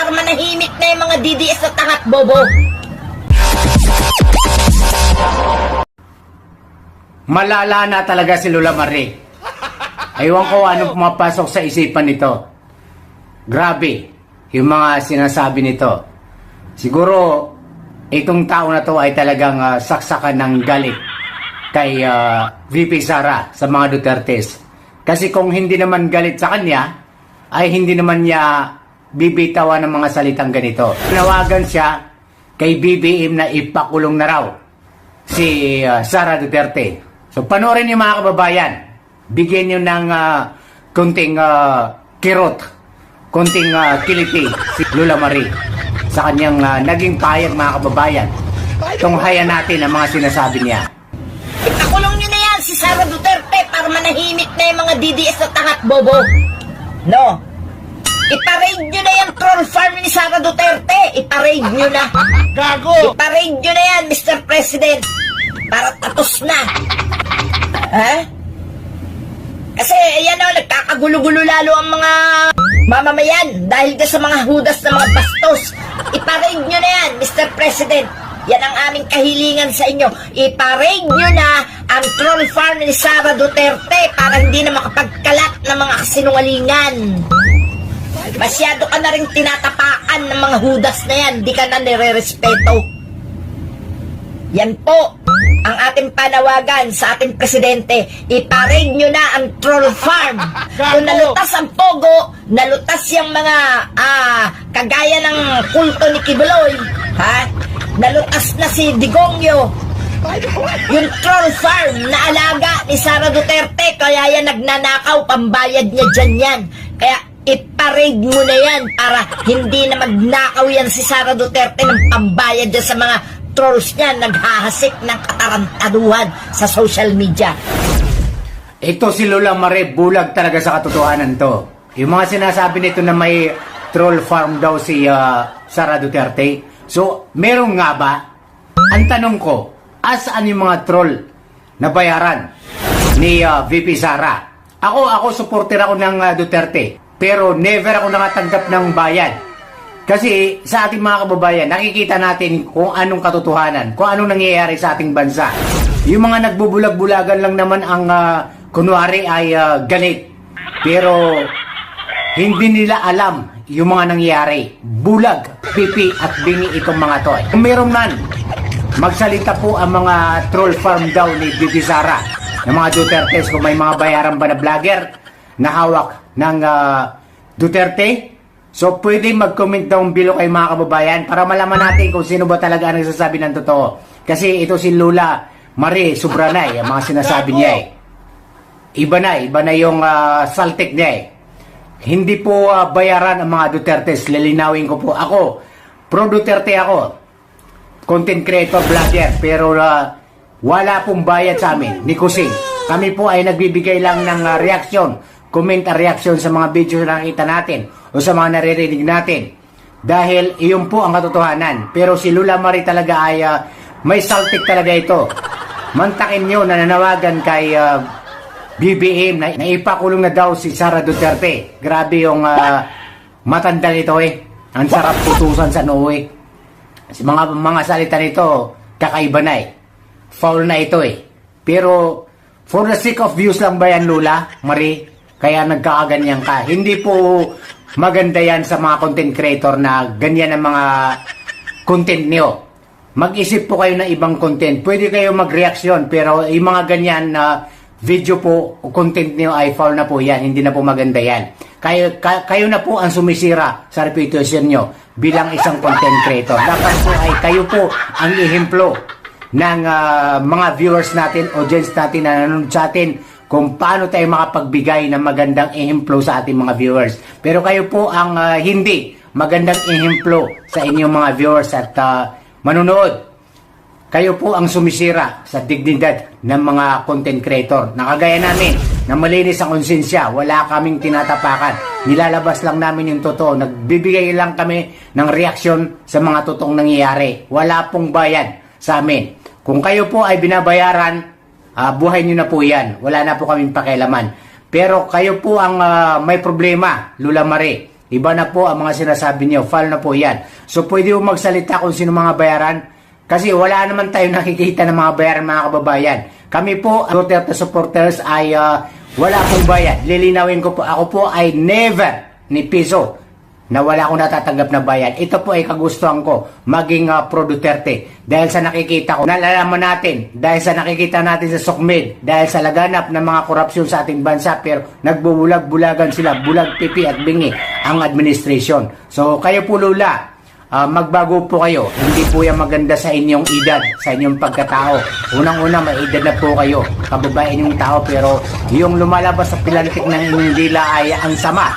para manahimik na yung mga DDS na tangat bobo. Malala na talaga si Lola Marie. Ewan ko anong pumapasok sa isipan nito. Grabe, yung mga sinasabi nito. Siguro, itong tao na to ay talagang saksakan ng galit kay VP Sara sa mga Dutertes. Kasi kung hindi naman galit sa kanya, ay hindi naman niya bibitawan ng mga salitang ganito. Tinawagan siya kay BBM na ipakulong na raw si Sara Duterte. So panoorin niyo mga kababayan, bigyan niyo ng konting kirot, konting kiliti si Lola Marie sa kanyang naging payag mga kababayan. Tunghayan natin ang mga sinasabi niya. Ipakulong niyo na yan si Sara Duterte para manahimik na yung mga DDS na tangat bobo. No? Iparade nyo na yung troll farm ni Sara Duterte. Iparade nyo na. Gago! Iparade nyo na yan, Mr. President. Para tatos na. Ha? Kasi, ayan o, nagkakagulo-gulo lalo ang mga mamamayan dahil ka sa mga hudas na mga bastos. Iparade nyo na yan, Mr. President. Yan ang aming kahilingan sa inyo. Iparade nyo na ang troll farm ni Sara Duterte para hindi na makapagkalat ng mga kasinungalingan. Masyado ka na rin tinatapakan ng mga hudas na yan. Di ka na nire-respeto. Yan po ang ating panawagan sa ating presidente. Iparade nyo na ang troll farm. Kung nalutas ang Pogo, nalutas yung mga kagaya ng kulto ni Kibuloy, ha? Nalutas na si Digongyo. Yung troll farm na alaga ni Sara Duterte, kaya yan nagnanakaw, pambayad niya dyan yan. Kaya iparade mo na yan para hindi na magnakaw yan si Sara Duterte ng pambayad dyan sa mga trolls niya naghahasik ng katarantaduhan sa social media. Ito si Lola Marie, bulag talaga sa katotohanan to. Yung mga sinasabi nito na may troll farm daw si Sara Duterte. So, meron nga ba? Ang tanong ko, asaan yung mga troll na bayaran ni VP Sara? Ako supporter ako ng Duterte. Pero never ako nakatanggap ng bayad. Kasi sa ating mga kababayan, nakikita natin kung anong katotohanan, kung anong nangyayari sa ating bansa. Yung mga nagbubulag-bulagan lang naman ang kunwari ay galit. Pero hindi nila alam yung mga nangyayari. Bulag, pipi at bingi itong mga to. Kung meron man, magsalita po ang mga troll farm daw ni VP Sara, ng mga Dutertes, kung may mga bayaran ba na vlogger na hawak ng Duterte. So pwede mag-comment down below kayo mga kababayan para malaman natin kung sino ba talaga ang nagsasabi ng totoo. Kasi ito si Lola Marie, sobra na ang mga sinasabi niya Iba na yung saltik niya Hindi po bayaran ang mga Dutertes. Lilinawin ko po. Ako, pro Duterte ako. Content creator, vlogger. Pero wala pong bayad sa amin, ni Kusing. Kami po ay nagbibigay lang ng reaksyon, comment a reaction sa mga video na nakita natin o sa mga naririnig natin. Dahil iyon po ang katotohanan. Pero si Lola Marie talaga ay may saltik talaga ito. Mantakin nyo na nanawagan kay BBM na ipakulong na daw si Sara Duterte. Grabe yung matanda nito Ang sarap putusan sa noo mga salita nito, kakaiba na Foul na ito Pero for the sake of views lang ba yan, Lola Marie? Kaya nagkakaganyan ka. Hindi po maganda yan sa mga content creator na ganyan ang mga content niyo. Mag-isip po kayo ng ibang content. Pwede kayo mag-reaksyon, pero yung mga ganyan na video po o content niyo ay foul na po yan. Hindi na po maganda yan. Kayo na po ang sumisira sa reputation niyo bilang isang content creator. Dapat po ay kayo po ang ihemplo ng mga viewers natin, audience natin na nanonood sa atin kung paano tayo makapagbigay ng magandang ehemplo sa ating mga viewers. Pero kayo po ang hindi magandang ehemplo sa inyong mga viewers at manunood. Kayo po ang sumisira sa dignidad ng mga content creator. Nakagaya namin na malinis ang konsensya, wala kaming tinatapakan. Nilalabas lang namin yung totoo. Nagbibigay lang kami ng reaksyon sa mga totoong nangyayari. Wala pong bayad sa amin. Kung kayo po ay binabayaran, buhay nyo na po yan. Wala na po kaming pakialaman. Pero kayo po ang may problema, Lola Marie. Iba na po ang mga sinasabi niyo. Foul na po yan. So pwede mo magsalita kung sino mga bayaran. Kasi wala naman tayo nakikita ng mga bayaran, mga kababayan. Kami po, Duterte supporters, ay wala pong bayad. Lilinawin ko po, ako po ay never ni piso na wala akong natatanggap na bayad. Ito po ay kagustuhan ko maging pro Duterte. Dahil sa nakikita ko, nalalaman natin, dahil sa nakikita natin sa SOCMED, dahil sa laganap ng mga korupsyon sa ating bansa, pero nagbubulag-bulagan sila, bulag, pipi at bingi ang administration. So kayo po Lula, magbago po kayo. Hindi po yan maganda sa inyong edad, sa inyong pagkatao. Unang-una, may edad na po kayo. Kababayan yung tao, pero yung lumalabas sa pilantik ng inyong dila ay ang sama.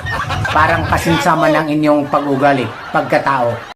Parang kasinsama ng inyong pag-ugali, pagkatao.